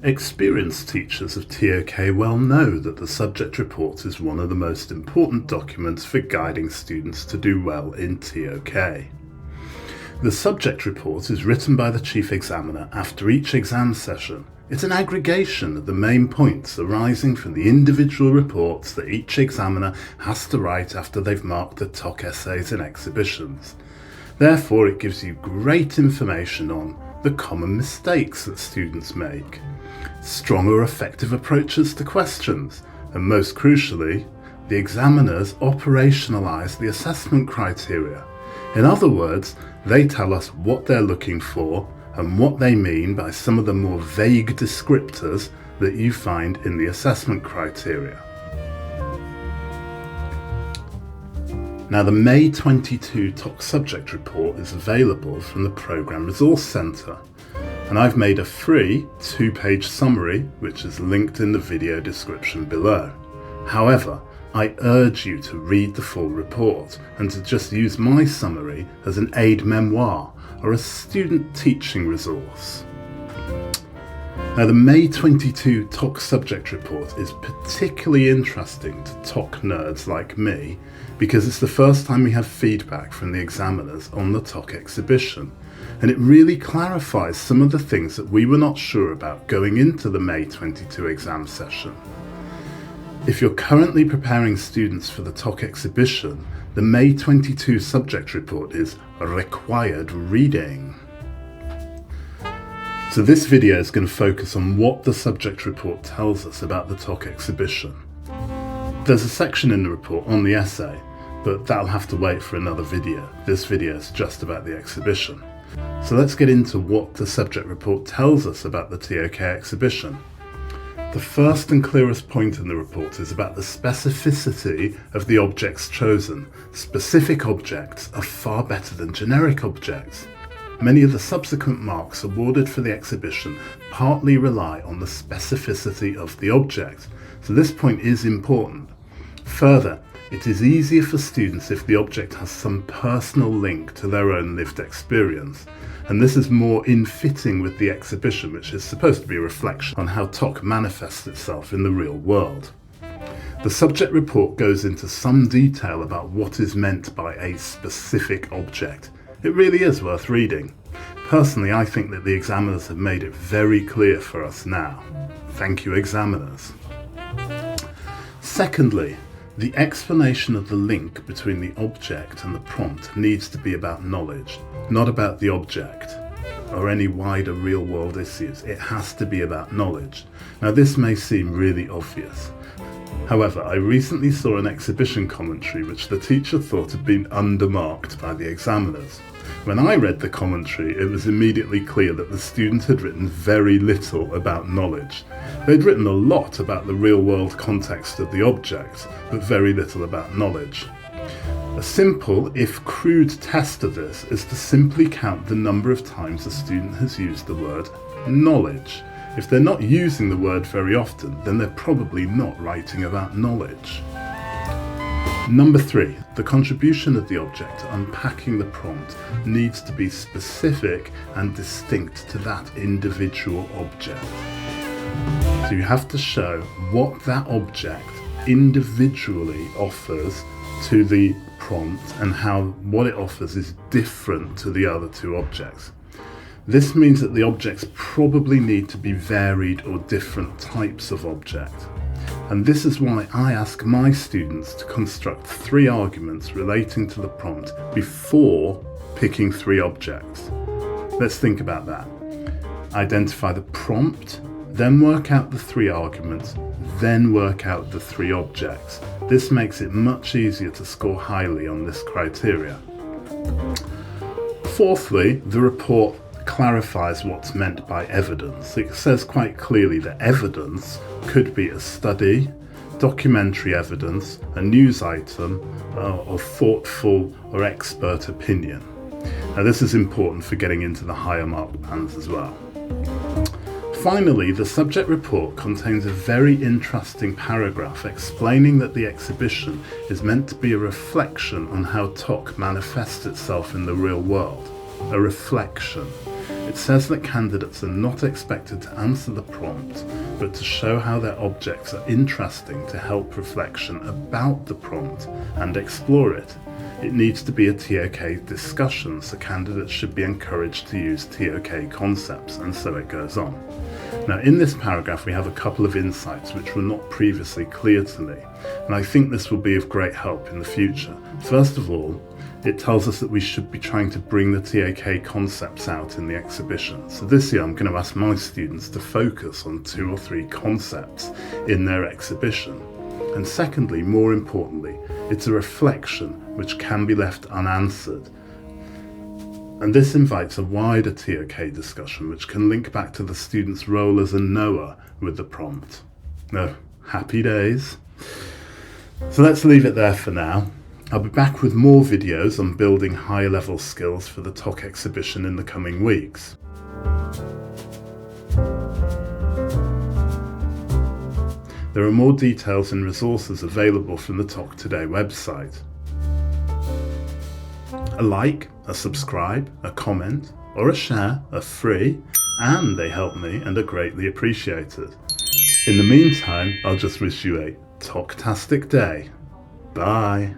Experienced teachers of ToK well know that the subject report is one of the most important documents for guiding students to do well in ToK. The subject report is written by the Chief Examiner after each exam session. It's an aggregation of the main points arising from the individual reports that each examiner has to write after they've marked the ToK essays and exhibitions. Therefore, it gives you great information on the common mistakes that students make, strong or effective approaches to questions, and most crucially, the examiners operationalise the assessment criteria. In other words, they tell us what they're looking for and what they mean by some of the more vague descriptors that you find in the assessment criteria. Now, the May 22 ToK subject report is available from the Programme Resource Centre, and I've made a free 2-page summary which is linked in the video description below. However, I urge you to read the full report and to just use my summary as an aide-memoire or a student teaching resource. Now, the May 22 ToK subject report is particularly interesting to ToK nerds like me because it's the first time we have feedback from the examiners on the ToK exhibition, and it really clarifies some of the things that we were not sure about going into the May 22 exam session. If you're currently preparing students for the ToK exhibition, the May 22 subject report is required reading. So this video is going to focus on what the subject report tells us about the ToK exhibition. There's a section in the report on the essay, but that'll have to wait for another video. This video is just about the exhibition. So let's get into what the subject report tells us about the ToK exhibition. The first and clearest point in the report is about the specificity of the objects chosen. Specific objects are far better than generic objects. Many of the subsequent marks awarded for the exhibition partly rely on the specificity of the object, so this point is important. Further, it is easier for students if the object has some personal link to their own lived experience, and this is more in fitting with the exhibition, which is supposed to be a reflection on how ToK manifests itself in the real world. The subject report goes into some detail about what is meant by a specific object. It really is worth reading. Personally, I think that the examiners have made it very clear for us now. Thank you, examiners. Secondly, the explanation of the link between the object and the prompt needs to be about knowledge, not about the object or any wider real-world issues. It has to be about knowledge. Now, this may seem really obvious. However, I recently saw an exhibition commentary which the teacher thought had been undermarked by the examiners. When I read the commentary, it was immediately clear that the student had written very little about knowledge. They'd written a lot about the real-world context of the object, but very little about knowledge. A simple, if crude test of this is to simply count the number of times a student has used the word knowledge. If they're not using the word very often, then they're probably not writing about knowledge. Number 3, the contribution of the object to unpacking the prompt needs to be specific and distinct to that individual object. So you have to show what that object individually offers to the prompt and how what it offers is different to the other two objects. This means that the objects probably need to be varied or different types of object. And this is why I ask my students to construct 3 arguments relating to the prompt before picking 3 objects. Let's think about that. Identify the prompt, then work out the 3 arguments, then work out the 3 objects. This makes it much easier to score highly on this criteria. Fourthly, the report clarifies what's meant by evidence. It says quite clearly that evidence could be a study, documentary evidence, a news item, or thoughtful or expert opinion. Now, this is important for getting into the higher mark bands as well. Finally, the subject report contains a very interesting paragraph explaining that the exhibition is meant to be a reflection on how ToK manifests itself in the real world. A reflection. It says that candidates are not expected to answer the prompt, but to show how their objects are interesting to help reflection about the prompt and explore it. It needs to be a ToK discussion, so candidates should be encouraged to use ToK concepts, and so it goes on. Now, in this paragraph we have a couple of insights which were not previously clear to me, and I think this will be of great help in the future. First of all, it tells us that we should be trying to bring the ToK concepts out in the exhibition. So this year I'm going to ask my students to focus on 2 or 3 concepts in their exhibition. And secondly, more importantly, it's a reflection which can be left unanswered. And this invites a wider ToK discussion which can link back to the student's role as a knower with the prompt. No, happy days. So let's leave it there for now. I'll be back with more videos on building higher level skills for the ToK exhibition in the coming weeks. There are more details and resources available from the ToK Today website. A like, a subscribe, a comment, or a share are free, and they help me and are greatly appreciated. In the meantime, I'll just wish you a ToK-tastic day. Bye.